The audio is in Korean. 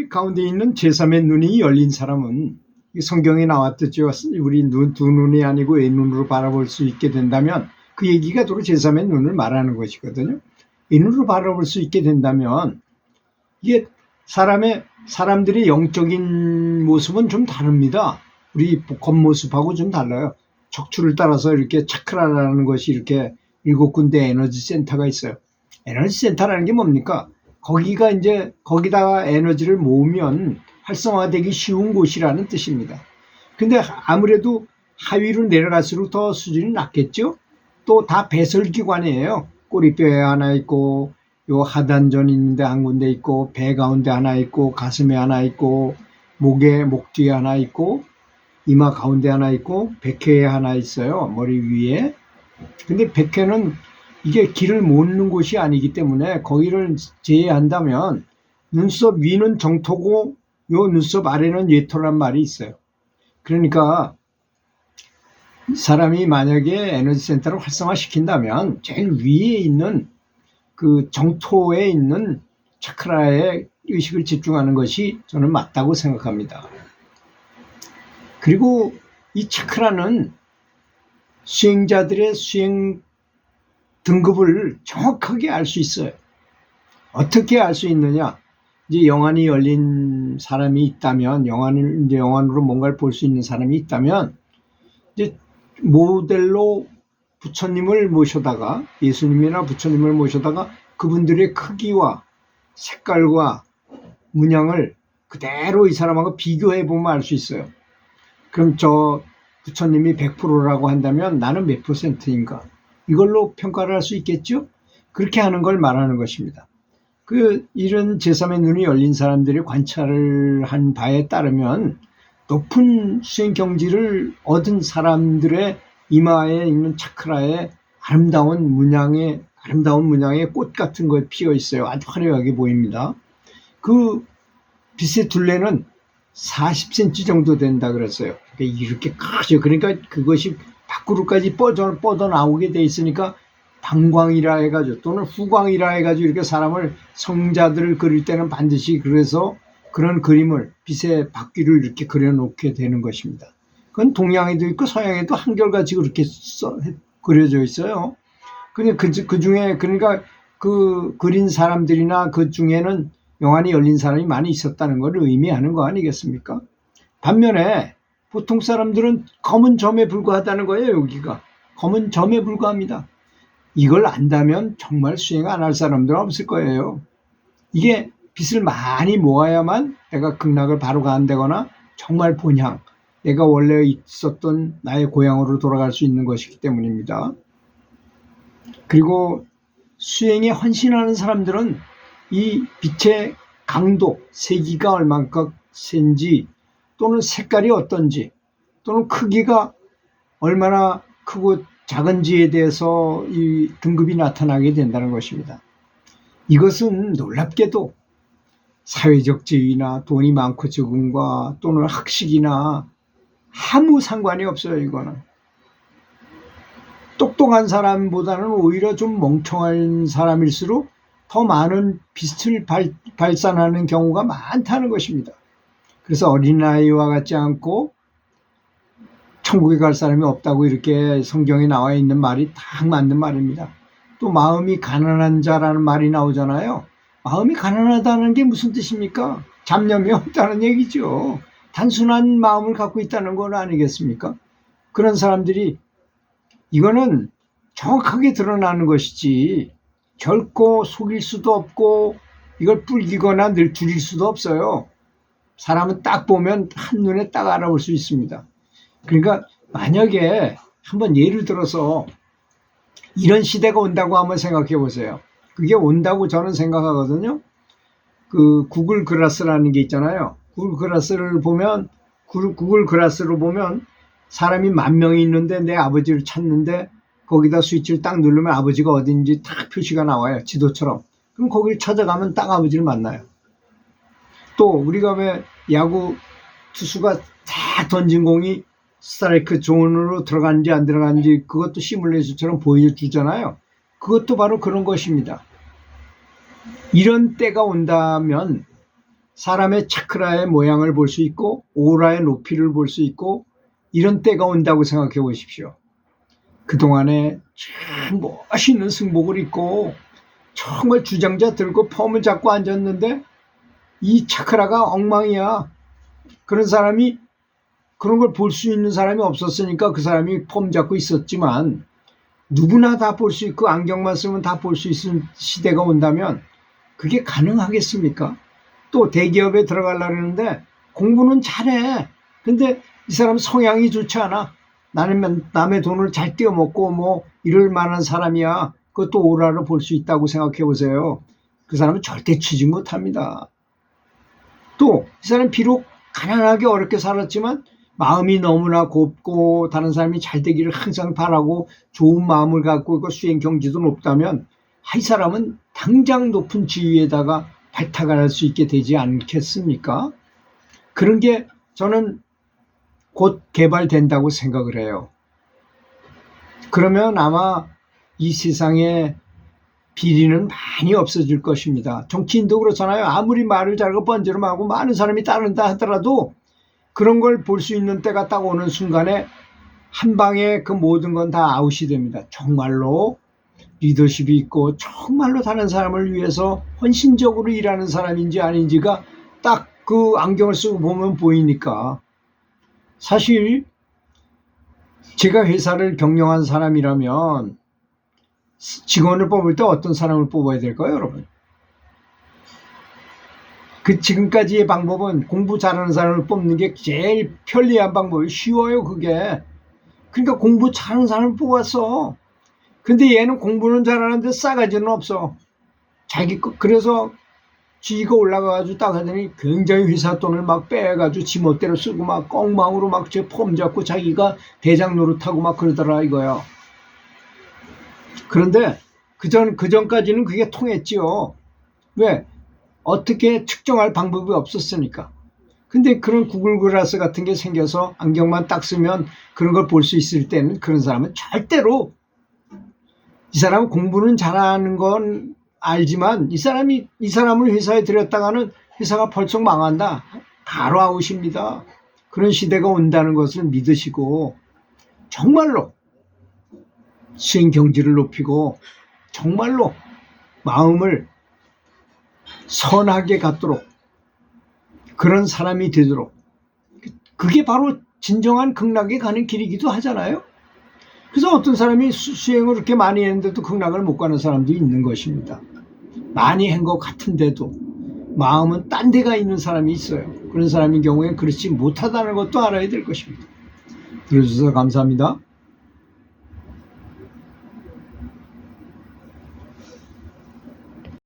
이 가운데 있는 제3의 눈이 열린 사람은 이 성경에 나왔듯이 우리 두 눈이 아니고 왼눈으로 바라볼 수 있게 된다면 그 얘기가 바로 제3의 눈을 말하는 것이거든요. 왼눈으로 바라볼 수 있게 된다면 이게 사람들이 영적인 모습은 좀 다릅니다. 우리 겉모습하고 좀 달라요. 척추를 따라서 이렇게 차크라라는 것이 이렇게 7군데 에너지 센터가 있어요. 에너지 센터라는 게 뭡니까? 거기다가 에너지를 모으면 활성화되기 쉬운 곳이라는 뜻입니다. 근데 아무래도 하위로 내려갈수록 더 수준이 낮겠죠? 또 다 배설기관이에요. 꼬리뼈에 하나 있고, 요 하단전 있는데 한 군데 있고, 배 가운데 하나 있고, 가슴에 하나 있고, 목 뒤에 하나 있고, 이마 가운데 하나 있고, 백회에 하나 있어요. 머리 위에. 근데 백회는 이게 기를 모으는 곳이 아니기 때문에 거기를 제외한다면 눈썹 위는 정토고 요 눈썹 아래는 뇌토란 말이 있어요. 그러니까 사람이 만약에 에너지 센터를 활성화시킨다면 제일 위에 있는 그 정토에 있는 차크라에 의식을 집중하는 것이 저는 맞다고 생각합니다. 그리고 이 차크라는 수행자들의 수행 등급을 정확하게 알 수 있어요. 어떻게 알 수 있느냐? 이제 영안이 열린 사람이 있다면, 영안으로 뭔가를 볼 수 있는 사람이 있다면, 이제 모델로 부처님을 모셔다가, 예수님이나 부처님을 모셔다가 그분들의 크기와 색깔과 문양을 그대로 이 사람하고 비교해 보면 알 수 있어요. 그럼 저 부처님이 100%라고 한다면 나는 몇 %인가? 이걸로 평가를 할 수 있겠죠? 그렇게 하는 걸 말하는 것입니다. 이런 제3의 눈이 열린 사람들이 관찰을 한 바에 따르면 높은 수행 경지를 얻은 사람들의 이마에 있는 차크라에 아름다운 문양의 꽃 같은 거 피어 있어요. 아주 화려하게 보입니다. 그 빛의 둘레는 40cm 정도 된다 그랬어요. 이렇게 크죠. 그러니까 그것이 밖으로까지 뻗어 나오게 돼 있으니까 방광이라 해가지고 또는 후광이라 해가지고 이렇게 성자들을 그릴 때는 반드시 그래서 그런 그림을 빛의 바퀴를 이렇게 그려놓게 되는 것입니다. 그건 동양에도 있고 서양에도 한결같이 그렇게 그려져 있어요. 그 중에 그러니까 그 그린 사람들이나 그 중에는 영안이 열린 사람이 많이 있었다는 걸 의미하는 거 아니겠습니까? 반면에 보통 사람들은 검은 점에 불과하다는 거예요. 여기가 검은 점에 불과합니다. 이걸 안다면 정말 수행 안 할 사람들은 없을 거예요. 이게 빛을 많이 모아야만 내가 극락을 바로 간다거나 정말 본향, 내가 원래 있었던 나의 고향으로 돌아갈 수 있는 것이기 때문입니다. 그리고 수행에 헌신하는 사람들은 이 빛의 강도, 세기가 얼만큼 센지 또는 색깔이 어떤지 또는 크기가 얼마나 크고 작은지에 대해서 이 등급이 나타나게 된다는 것입니다. 이것은 놀랍게도 사회적 지위나 돈이 많고 적음과 또는 학식이나 아무 상관이 없어요. 이거는 똑똑한 사람보다는 오히려 좀 멍청한 사람일수록 더 많은 빛을 발산하는 경우가 많다는 것입니다. 그래서 어린아이와 같지 않고 천국에 갈 사람이 없다고 이렇게 성경에 나와 있는 말이 딱 맞는 말입니다. 또 마음이 가난한 자라는 말이 나오잖아요. 마음이 가난하다는 게 무슨 뜻입니까? 잡념이 없다는 얘기죠. 단순한 마음을 갖고 있다는 건 아니겠습니까? 그런 사람들이 이거는 정확하게 드러나는 것이지 결코 속일 수도 없고 이걸 불기거나 늘 줄일 수도 없어요. 사람은 딱 보면 한눈에 딱 알아볼 수 있습니다. 그러니까 만약에 한번 예를 들어서 이런 시대가 온다고 한번 생각해 보세요. 그게 온다고 저는 생각하거든요. 그 구글 글라스라는 게 있잖아요. 구글 글라스로 보면 사람이 10,000명이 있는데 내 아버지를 찾는데 거기다 스위치를 딱 누르면 아버지가 어딘지 딱 표시가 나와요. 지도처럼. 그럼 거기를 찾아가면 딱 아버지를 만나요. 또 우리가 왜 야구 투수가 딱 던진 공이 스트라이크 존으로 들어간지 안 들어간지 그것도 시뮬레이션처럼 보여주잖아요. 그것도 바로 그런 것입니다. 이런 때가 온다면 사람의 차크라의 모양을 볼 수 있고 오라의 높이를 볼 수 있고 이런 때가 온다고 생각해 보십시오. 그동안에 참 멋있는 승복을 입고 정말 주장자 들고 폼을 잡고 앉았는데 이 차크라가 엉망이야. 그런 사람이 그런 걸 볼 수 있는 사람이 없었으니까 그 사람이 폼 잡고 있었지만 누구나 다 볼 수 있고 안경만 쓰면 다 볼 수 있는 시대가 온다면 그게 가능하겠습니까? 또 대기업에 들어가려고 하는데 공부는 잘해. 근데 이 사람 성향이 좋지 않아. 나는 남의 돈을 잘 떼어먹고 뭐 이럴 만한 사람이야. 그것도 오라로 볼 수 있다고 생각해 보세요. 그 사람은 절대 취직 못합니다. 또 이 사람 비록 가난하게 어렵게 살았지만 마음이 너무나 곱고 다른 사람이 잘 되기를 항상 바라고 좋은 마음을 갖고 있고 수행 경지도 높다면 이 사람은 당장 높은 지위에다가 발탁할 수 있게 되지 않겠습니까? 그런 게 저는 곧 개발된다고 생각을 해요. 그러면 아마 이 세상에 비리는 많이 없어질 것입니다. 정치인도 그렇잖아요. 아무리 말을 잘하고 번지름하고 많은 사람이 따른다 하더라도 그런 걸 볼 수 있는 때가 딱 오는 순간에 한 방에 그 모든 건 다 아웃이 됩니다. 정말로 리더십이 있고 정말로 다른 사람을 위해서 헌신적으로 일하는 사람인지 아닌지가 딱 그 안경을 쓰고 보면 보이니까. 사실 제가 회사를 경영한 사람이라면 직원을 뽑을 때 어떤 사람을 뽑아야 될까요, 여러분? 그 지금까지의 방법은 공부 잘하는 사람을 뽑는 게 제일 편리한 방법이에요. 쉬워요, 그게. 그러니까 공부 잘하는 사람을 뽑았어. 근데 얘는 공부는 잘하는데 싸가지는 없어. 그래서 지가 올라가가지고 딱 하더니 굉장히 회사 돈을 막 빼가지고 지 멋대로 쓰고 막 꽁망으로 막 제 폼 잡고 자기가 대장 노릇하고 막 그러더라 이거야. 그런데 그전까지는 그게 통했지요. 왜? 어떻게 측정할 방법이 없었으니까. 근데 그런 구글 글라스 같은 게 생겨서 안경만 딱 쓰면 그런 걸 볼 수 있을 때는 그런 사람은 절대로 이 사람은 공부는 잘하는 건 알지만 이 사람을 회사에 들였다가는 회사가 벌써 망한다. 바로 아웃입니다. 그런 시대가 온다는 것을 믿으시고 정말로 수행 경지를 높이고 정말로 마음을 선하게 갖도록 그런 사람이 되도록 그게 바로 진정한 극락에 가는 길이기도 하잖아요. 그래서 어떤 사람이 수행을 그렇게 많이 했는데도 극락을 못 가는 사람도 있는 것입니다. 많이 한 것 같은데도 마음은 딴 데가 있는 사람이 있어요. 그런 사람인 경우에 그렇지 못하다는 것도 알아야 될 것입니다. 들어주셔서 감사합니다.